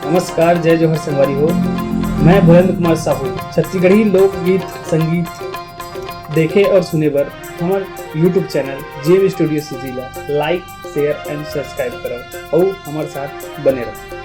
नमस्कार, जय जोहर संगवारी हो। मैं भरेंद्र कुमार साहू छत्तीसगढ़ी लोकगीत संगीत देखे और सुने बर हमार YouTube channel JM studio Sujila like share and subscribe करो और हमारे साथ बने रहो।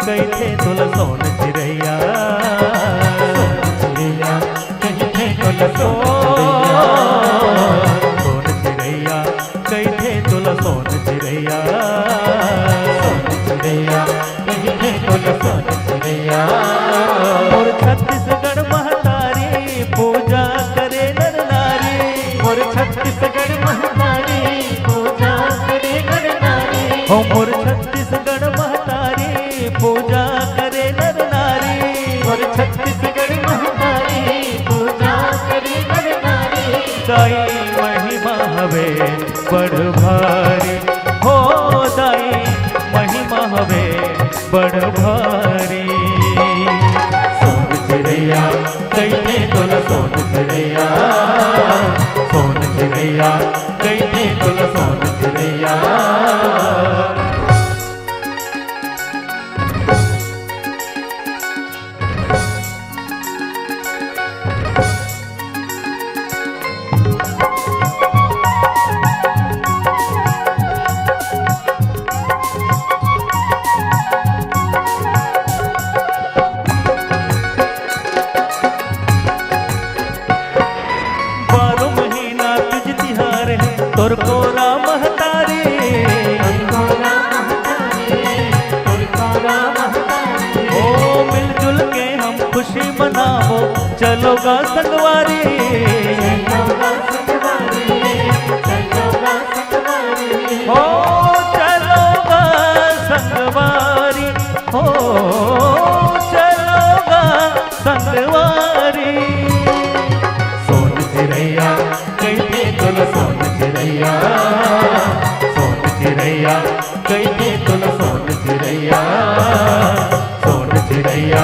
कैथे तुला सोन चिरैया कैथे तुला सोन चिरैया कैथे तुला सोन चिरैया कैथे तुला सोन चिरैया। और छत्तीसगढ़ महतारी पूजा करे नर नारी, और छत्तीसगढ़ महतारी पूजा करे नर नारी, हो मोर छत्तीसगढ़ महतारी पूजा करे नर नारी, और छत्तीसगढ़ महतारी पूजा करे नर नारी। दाई महिमा हवे बड़ भारी, हो दाई महिमा हवे बड़ भारी। सोन चिरैया कैथे तुला सोन चिरैया, सोन चिरैया कैथे तुला सोन चिरैया। तोर कोरा महतारी ओ मिलजुल के हम खुशी मनावो, चलोगा संगवारी हो चलोगा संगवारी, हो चलोगा संगवारी। सोन चिरैया कैथे तुला सोन चिरैया, सोन चिरैया कैथे तुला सोन चिरैया, सोन चिरैया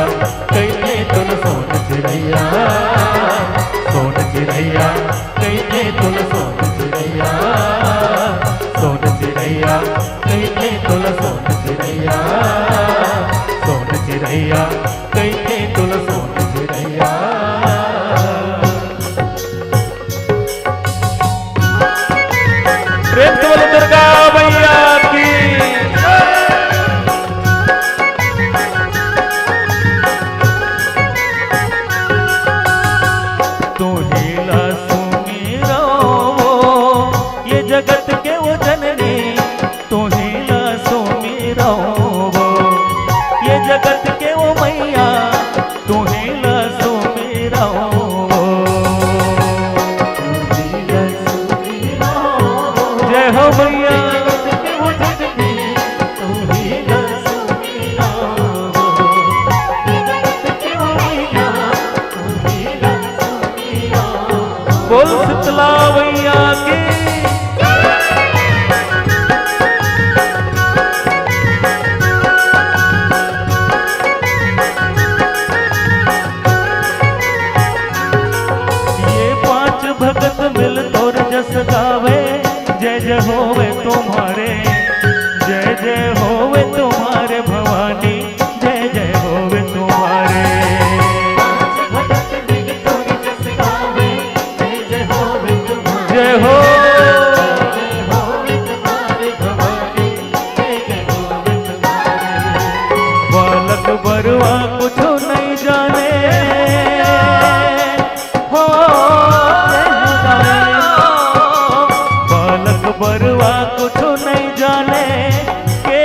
कैथे तुला सोन चिरैया, सोन चिरैया कैथे तुला सोन चिरैया, सोन चिरैया कैथे तुला सोन चिरैया, सोन चिरैया कैथे तुला सोन चिरैया। प्रेम से बोलो दुर्गा मैया की। तू ही ला सुमीरो ये जगत के वो जननी, तू ही ला सुमीरो ये जगत के वो मैया, तू ही ला सुमीरो। जय हो मैया बोल शीतला मैया की। ये पांच भगत मिल तोर जस गावे, जय जय होवे तुम्हारे, जय जय होवे तुम्हारे भवानी, जय जय होवे तुम्हारे। जय हो बालक बरुआ कुछ नहीं जाने, हो बालक बरुआ कुछ नहीं जाने, के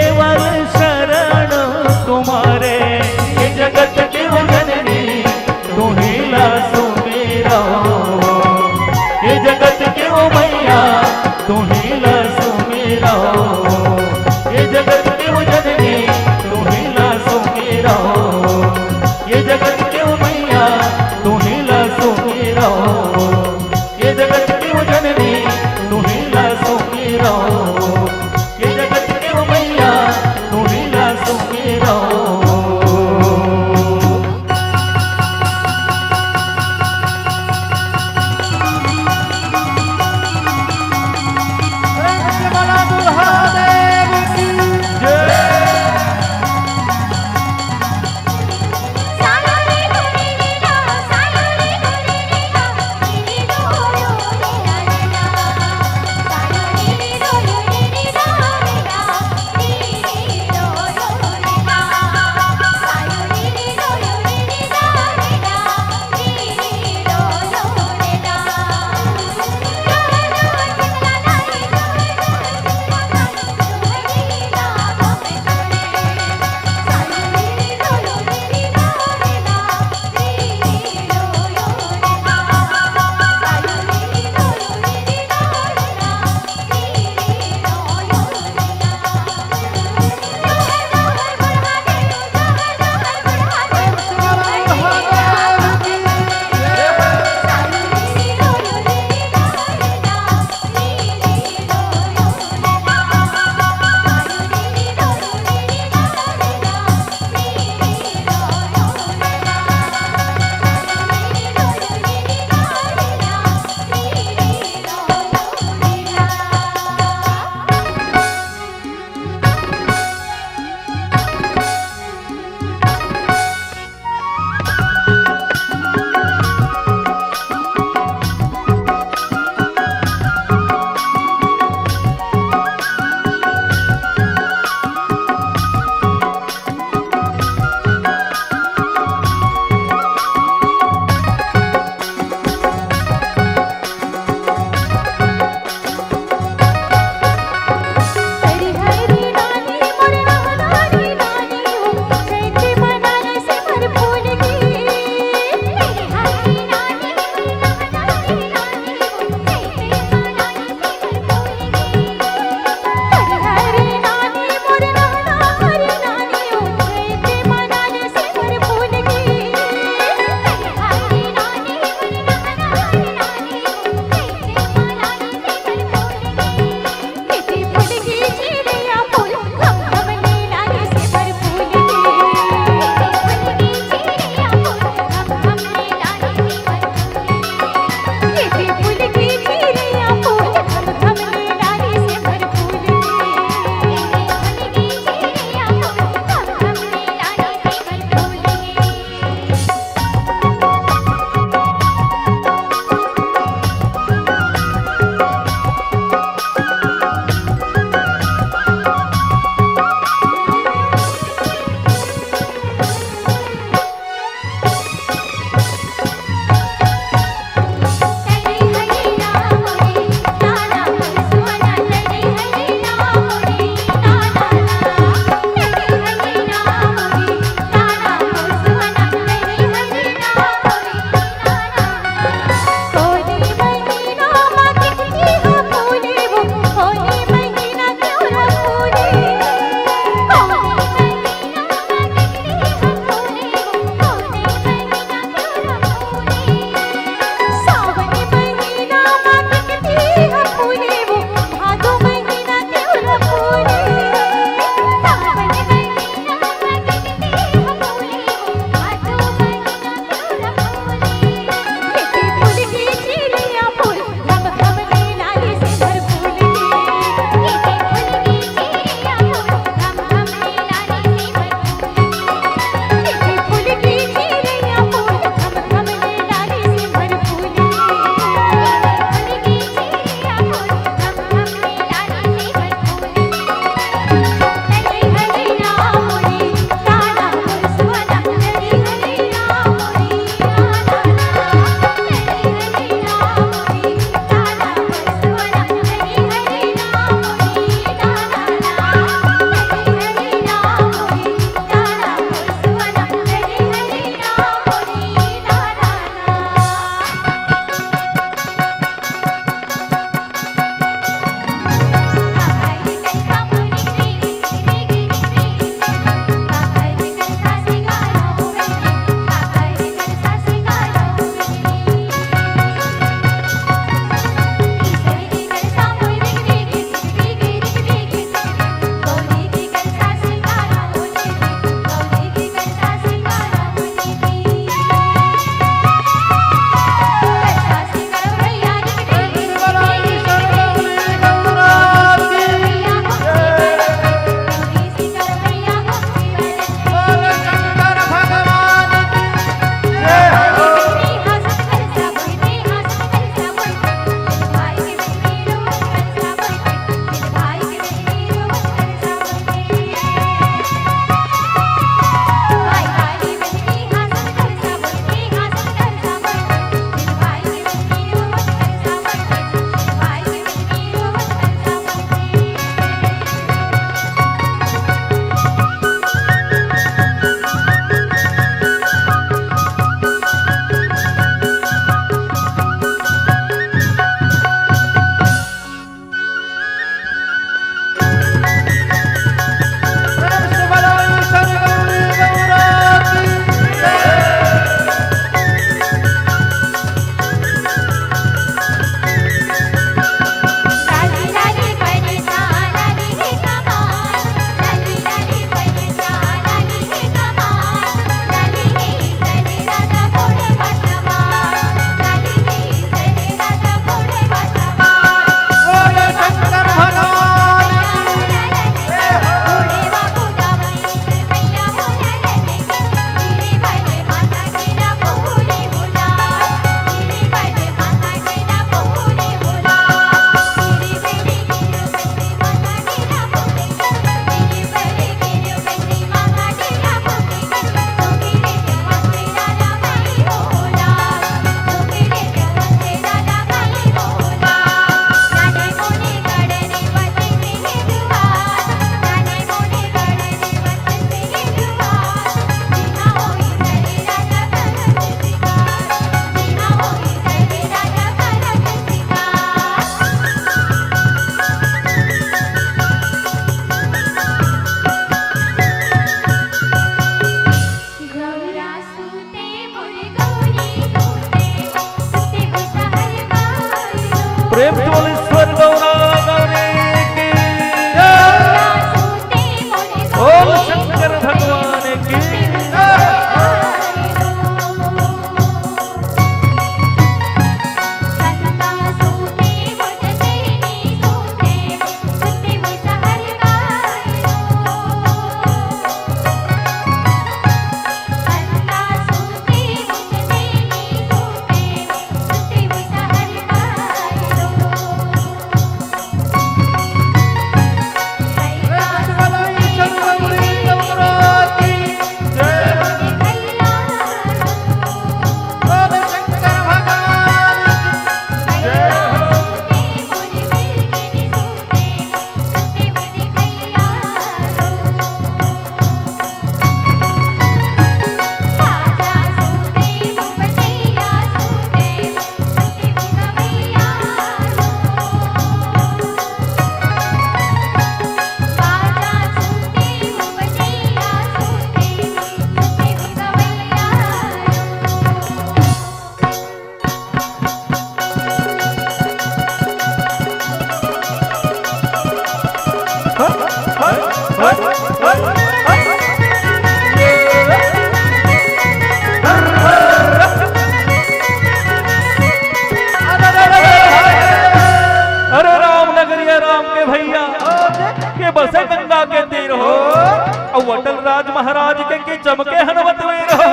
और अटल राज महाराज के चमके हनुमत वीर हो।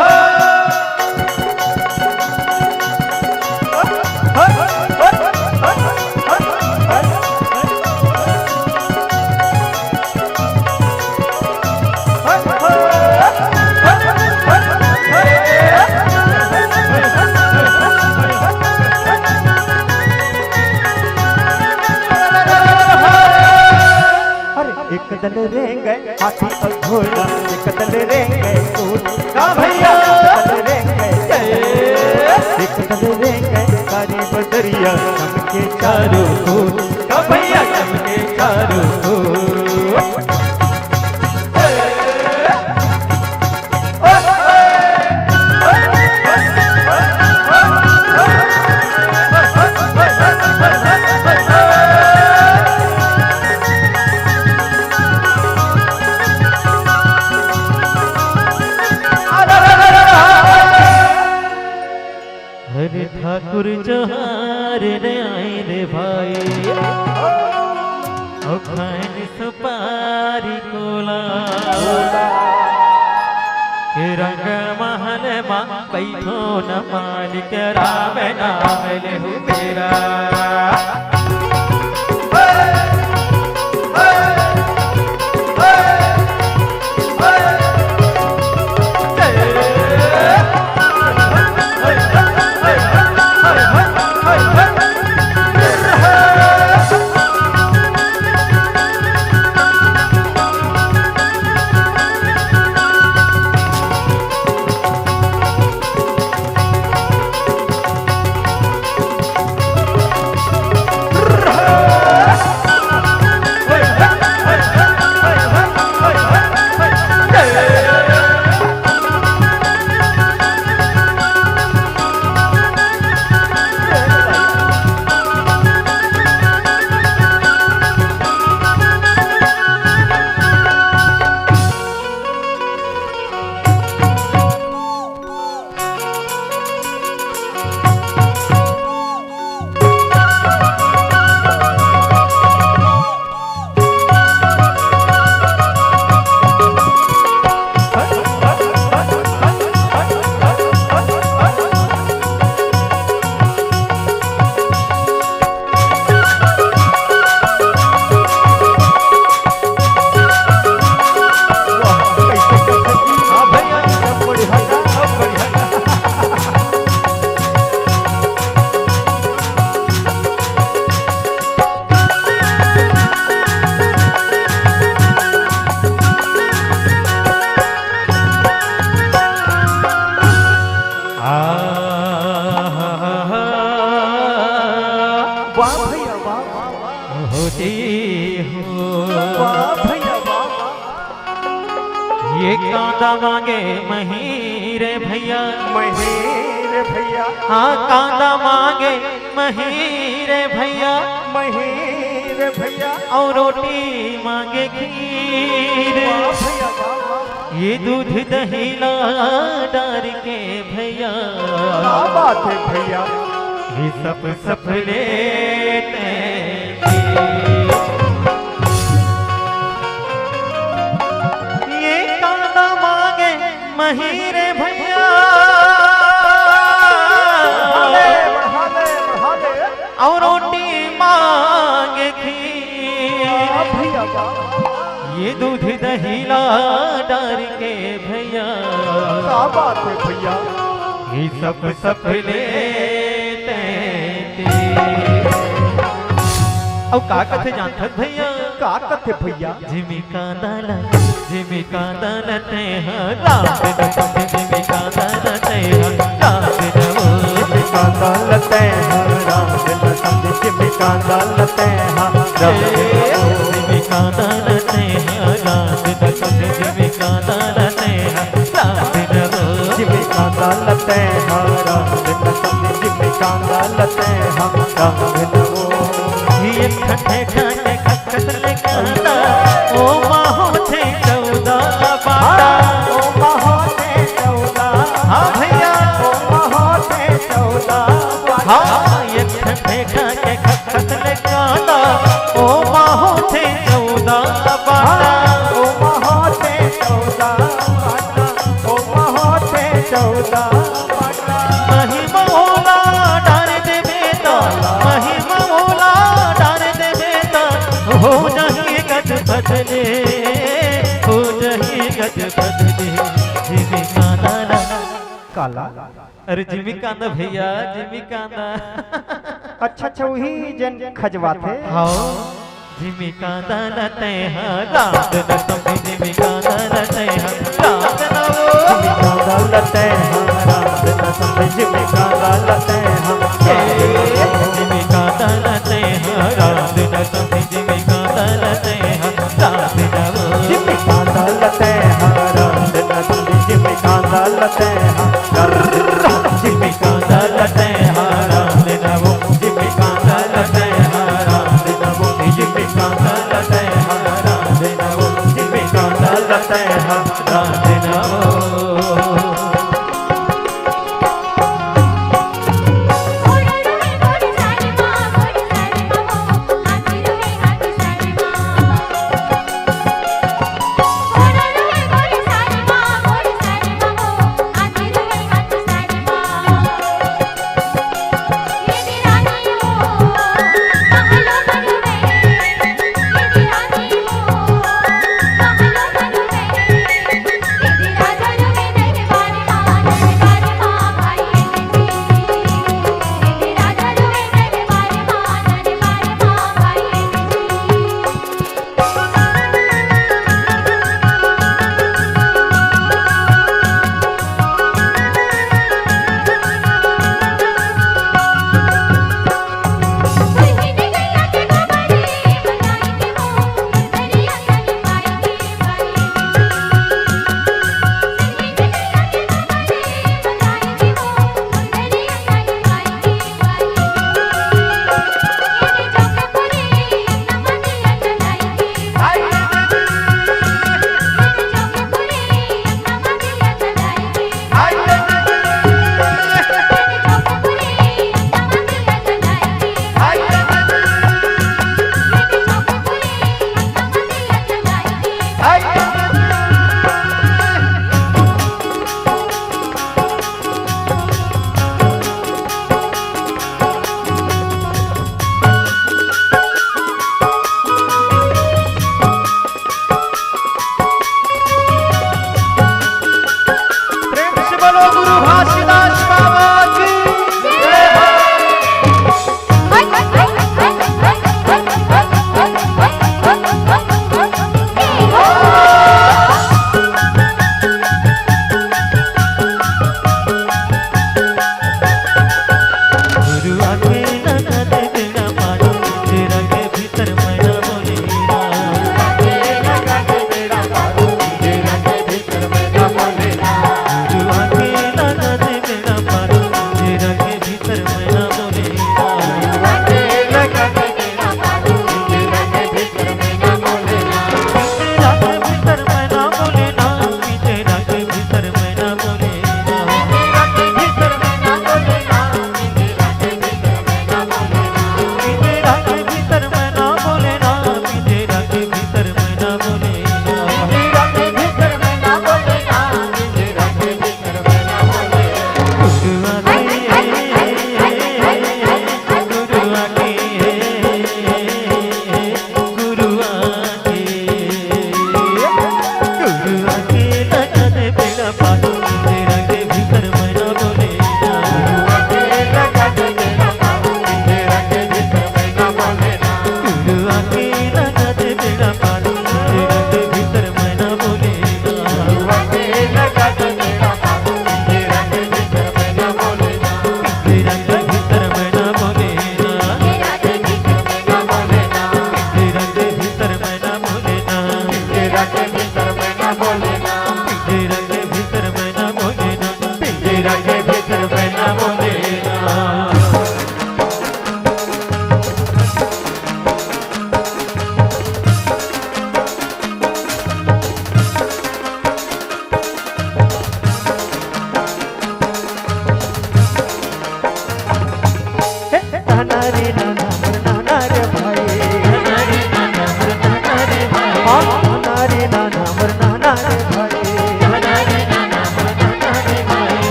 एक दल रेंगे हाथी और घोड़ा, एक दल रेंगे ऊंट का भैया, एक दल रेंगे कारी बदरिया चमके चारों ओर का भैया, चमके चारों ओर। हरे ठाकुर जोहार रे आए रे भाई, ओ खान सुपारी कोला के रंग महल मा बैठो न मालिक राम नाम लेहु तेरा। ये कांदा मांगे महीरे भैया, महीरे भैया, हाँ कांदा मांगे महीरे भैया, महीरे भैया, और रोटी मांगे खीर भैया, ये दूध दही ला डार के भैया, क्या बात है भैया, ये सब लेते महीरे भैया, और रोटी मांगे खीर भैया, ये दूध दही ला डार के भैया, क्या बात है भैया, ये सब लेते और का कथे जानत भैया, का कथे भैया, जिमी कांदा लते हैं रात दिन, जिमी कांदा लते हैं रात दिन, जिमी कांदा लते हैं रात दिन, समझे जिमी कांदा लते हैं रात दिन, जिमी कांदा लते हैं रात दिन, समझे जिमी कांदा लते हैं रात दिन, जिमी कांदा लते हैं रात दिन, समझे जिमी कांदा लते हैं रात दिन। ये खटे खटे खटले कांदा ओ माहो थे 14 बाटा, ओ माहो थे 14, हाँ भैया ओ माहो थे 14, हाँ ये खटे खटे खटले कांदा ओ माहो थे 14 बाटा, ओ माहो थे 14। अजगद दे जिमी कांदा ना काला अरे जिमी कांदा भैया जिमी कांदा अच्छा अच्छा वही जन खजवा थे हाँ जिमी कांदा ना ते हाँ रात न समझ जिमी कांदा ना ते हाँ रात न वो कांदा लते हम रात न समझ में कांदा लते हम जिमी कांदा ना ते हाँ रात न समझ जिमी कांदा ना ते हाँ रात न वो जिम्मे कांदा लते हम रात न समझ जिम्मे कांदा लते हम जिमी कांदा लते हाँ रात न वो जिम्मे कांदा लते हम रात न वो जिम्मे कांदा लते हम रात न वो जिम्मे कांदा लते हम रात न वो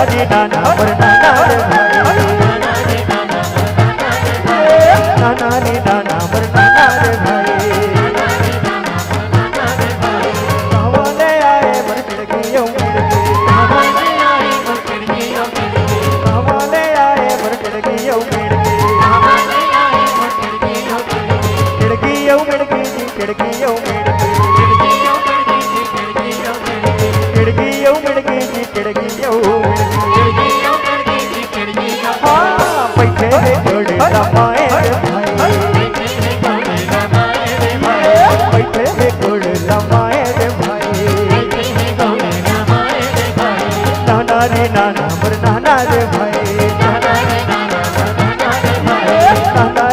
नाना रे नाना मोर नाना रे भाई नाना रे नाना मोर नाना रे भाई कावाले आए मोर खिड़कियों खिड़की कावाले आए मोर खिड़कियों खिड़की खिड़कियों खिड़की जी खिड़कियों खिड़की खिड़कियों खिड़की जी खिड़कियों हाँ बैठे रे घोड़े लमाए रे भाई बैठे रे घोड़े लमाए रे भाई नाना रे नाना मोर नाना रे भाई नाना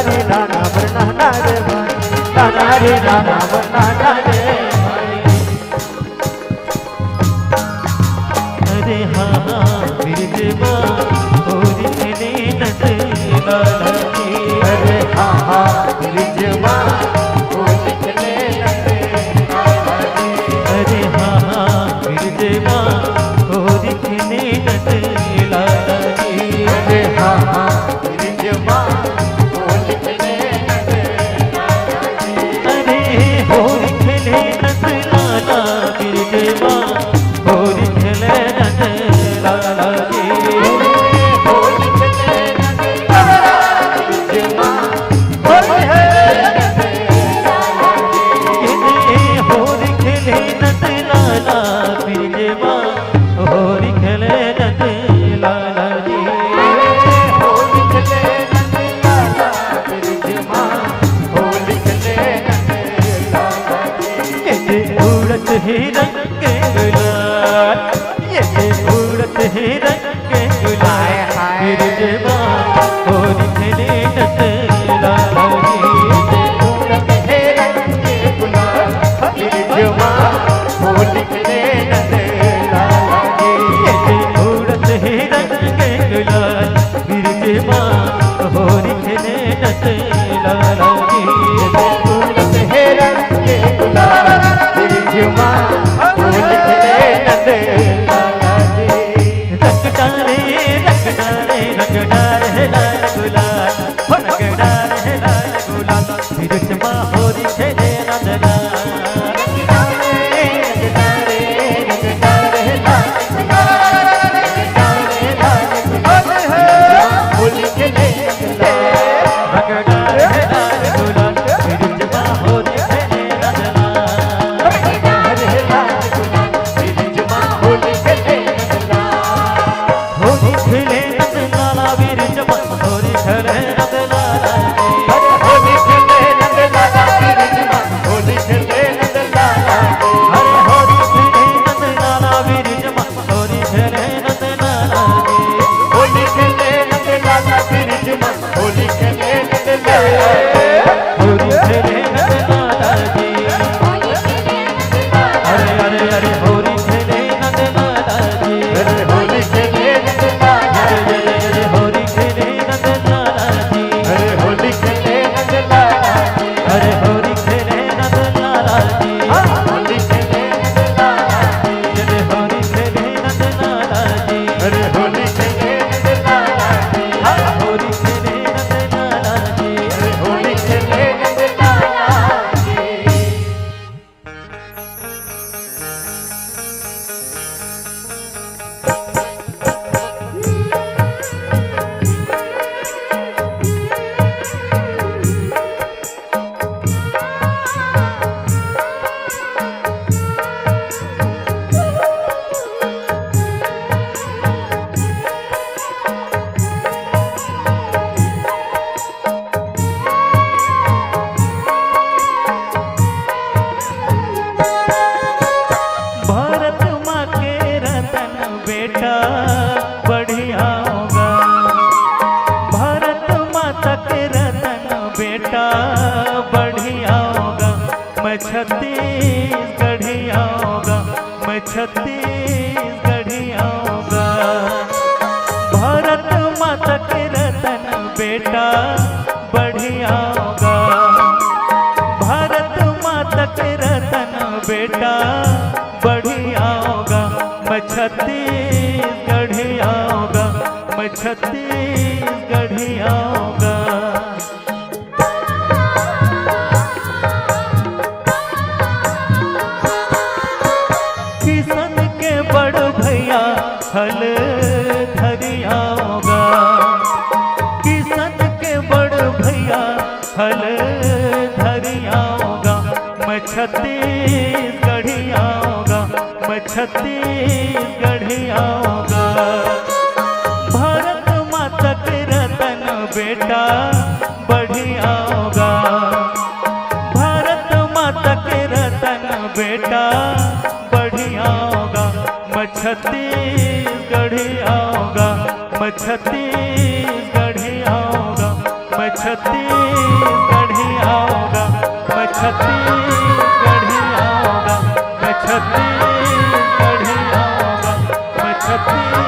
रे नाना मोर नाना रे भाई नाना रे नाना मोर नाना रे अरे हाँ बिरजवा और खिले नजला अरे हाँ हाँ बिरजवा और खिले अरे हाँ बिरजवा और खिले नजला अरे हाँ हाँ बिरजवा और खिले अरे होर खिले नजला बिरजवा होर खिले नजला होर खिले नजला बिरजवा होर खिले नजला उड़त ही रंग के गुलाल ये उड़त ही रंग के गुलाल बिरजवा होर खिले नजला उड़त ही रंग के गुलाल बिरजवा होर खिले नजला छत्तीसगढ़िया होगा, मैं छत्तीसगढ़िया होगा। भारत माता के रतन बेटा बढ़िया होगा, भारत माता के रतन बेटा बढ़िया होगा, मैं छत्तीसगढ़िया मैं छत्तीसगढ़ी आऊंगा। किसान के बड़ भैया हल धरी आऊंगा। किसान के बड़ भैया हल धरी आऊंगा। मैं छत्तीसगढ़ी आऊंगा। मैं छत्तीसगढ़ी आऊंगा। भारत माता के रतन बेटा बढ़ी आऊंगा। भारत माता के रतन बेटा बढ़ी आऊंगा। मैं छत्तीसगढ़ी आऊंगा। मैं छत्तीसगढ़ी आऊंगा। मैं छत्तीसगढ़ी आऊंगा। मैं छत्तीसगढ़ी आऊंगा। मैं छत्तीसगढ़ी आऊंगा। मैं छत्तीस